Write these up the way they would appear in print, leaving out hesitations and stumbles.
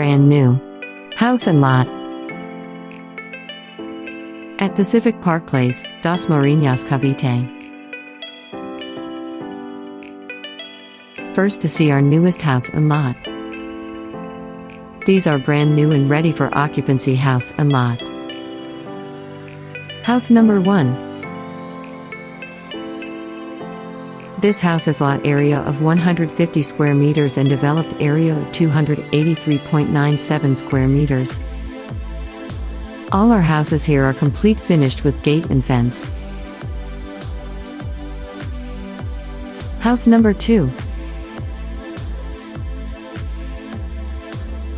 brand new house and lot at Pacific PARKPLACE, Dasmarinas Cavite. First to see our newest house and lot. These are brand new and ready for occupancy house and lot. House number 1. This house has lot area of 150 square meters and developed area of 283.97 square meters. All our houses here are complete finished with gate and fence. House number 2.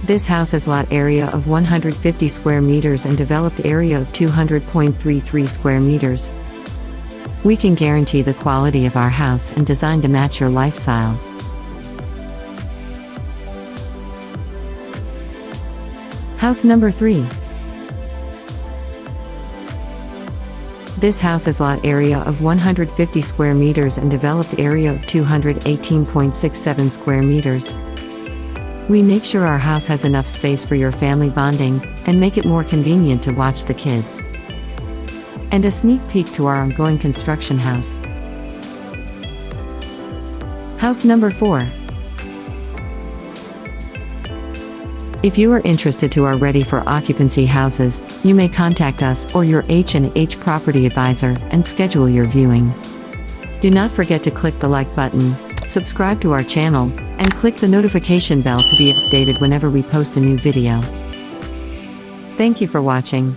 This house has lot area of 150 square meters and developed area of 200.33 square meters. We can guarantee the quality of our house and design to match your lifestyle. House number 3. This house has lot area of 150 square meters and developed area of 218.67 square meters. We make sure our house has enough space for your family bonding and make it more convenient to watch the kids. And a sneak peek to our ongoing construction house. House number 4. If you are interested to our ready for occupancy houses, you may contact us or your H&H property advisor and schedule your viewing. Do not forget to click the like button, subscribe to our channel, and click the notification bell to be updated whenever we post a new video. Thank you for watching.